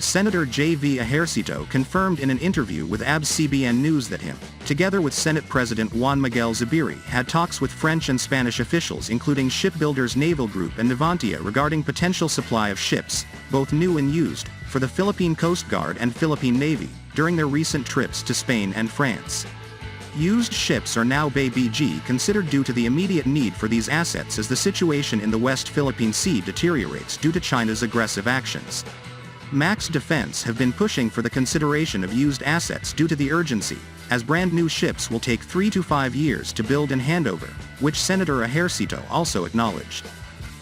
Senator J.V. Ejercito confirmed in an interview with ABS-CBN News that him, together with Senate President Juan Miguel Zubiri, had talks with French and Spanish officials including shipbuilders Naval Group and Navantia regarding potential supply of ships, both new and used, for the Philippine Coast Guard and Philippine Navy, during their recent trips to Spain and France. Used ships are now BG considered due to the immediate need for these assets as the situation in the West Philippine Sea deteriorates due to China's aggressive actions. Max Defense have been pushing for the consideration of used assets due to the urgency, as brand new ships will take 3 to 5 years to build and hand over, which Senator Ejercito also acknowledged.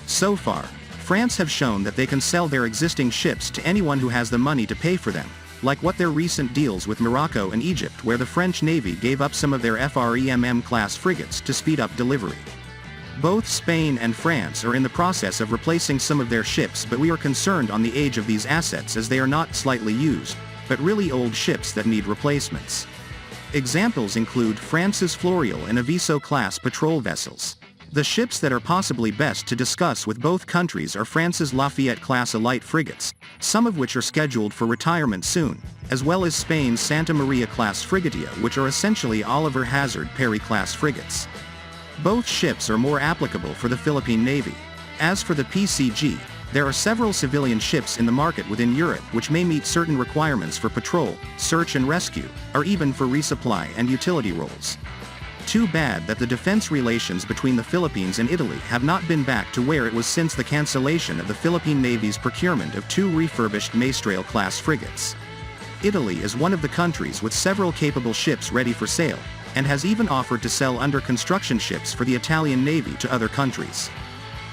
So far, France have shown that they can sell their existing ships to anyone who has the money to pay for them, like what their recent deals with Morocco and Egypt, where the French Navy gave up some of their FREMM-class frigates to speed up delivery. Both Spain and France are in the process of replacing some of their ships, but we are concerned on the age of these assets as they are not slightly used, but really old ships that need replacements. Examples include France's Florial and Aviso-class patrol vessels. The ships that are possibly best to discuss with both countries are France's Lafayette-class light frigates, some of which are scheduled for retirement soon, as well as Spain's Santa Maria-class frigatia, which are essentially Oliver Hazard Perry-class frigates. Both ships are more applicable for the Philippine Navy. As for the PCG, there are several civilian ships in the market within Europe which may meet certain requirements for patrol, search and rescue, or even for resupply and utility roles. Too bad that the defense relations between the Philippines and Italy have not been back to where it was since the cancellation of the Philippine Navy's procurement of 2 refurbished Maestrale-class frigates. Italy is one of the countries with several capable ships ready for sale, and has even offered to sell under-construction ships for the Italian Navy to other countries.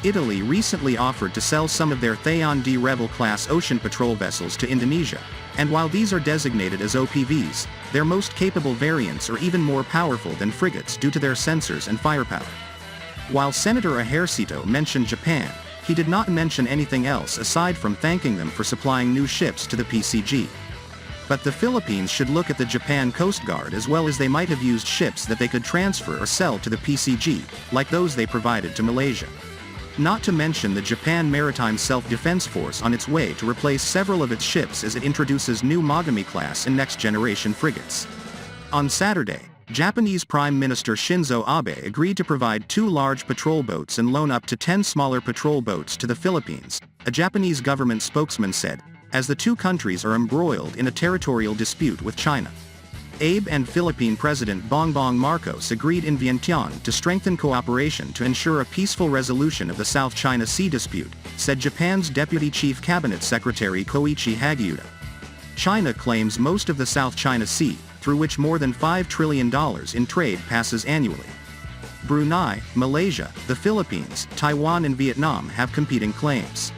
Italy recently offered to sell some of their Theon D. Rebel-class ocean patrol vessels to Indonesia, and while these are designated as OPVs, their most capable variants are even more powerful than frigates due to their sensors and firepower. While Senator Ejercito mentioned Japan, he did not mention anything else aside from thanking them for supplying new ships to the PCG. But the Philippines should look at the Japan Coast Guard as well, as they might have used ships that they could transfer or sell to the PCG, like those they provided to Malaysia. Not to mention the Japan Maritime Self-Defense Force on its way to replace several of its ships as it introduces new Mogami-class and next-generation frigates. On Saturday, Japanese Prime Minister Shinzo Abe agreed to provide 2 large patrol boats and loan up to 10 smaller patrol boats to the Philippines, a Japanese government spokesman said, as the two countries are embroiled in a territorial dispute with China. Abe and Philippine President Bongbong Marcos agreed in Vientiane to strengthen cooperation to ensure a peaceful resolution of the South China Sea dispute, said Japan's Deputy Chief Cabinet Secretary Koichi Hagiuda. China claims most of the South China Sea, through which more than $5 trillion in trade passes annually. Brunei, Malaysia, the Philippines, Taiwan and Vietnam have competing claims.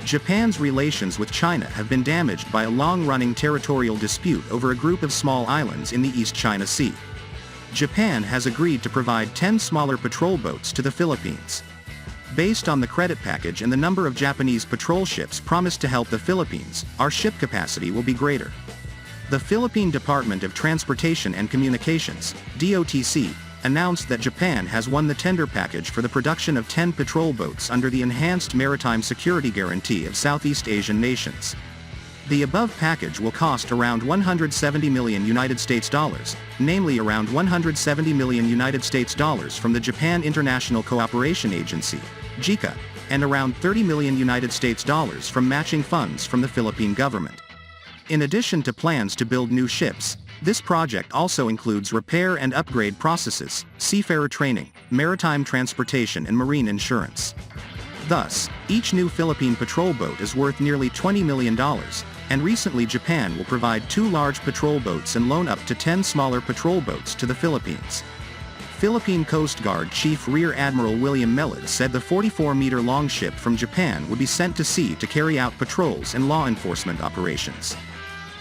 Japan's relations with China have been damaged by a long-running territorial dispute over a group of small islands in the East China Sea. Japan has agreed to provide 10 smaller patrol boats to the Philippines. Based on the credit package and the number of Japanese patrol ships promised to help the Philippines, our ship capacity will be greater. The Philippine Department of Transportation and Communications, DOTC, announced that Japan has won the tender package for the production of 10 patrol boats under the Enhanced Maritime Security Guarantee of Southeast Asian nations. The above package will cost around $170 million, namely around $170 million from the Japan International Cooperation Agency, JICA, and around $30 million from matching funds from the Philippine government. In addition to plans to build new ships, this project also includes repair and upgrade processes, seafarer training, maritime transportation and marine insurance. Thus, each new Philippine patrol boat is worth nearly $20 million, and recently Japan will provide 2 large patrol boats and loan up to 10 smaller patrol boats to the Philippines. Philippine Coast Guard Chief Rear Admiral William Mellad said the 44-meter-long ship from Japan would be sent to sea to carry out patrols and law enforcement operations.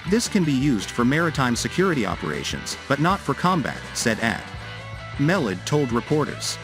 This can be used for maritime security operations, but not for combat, said Mellad told reporters.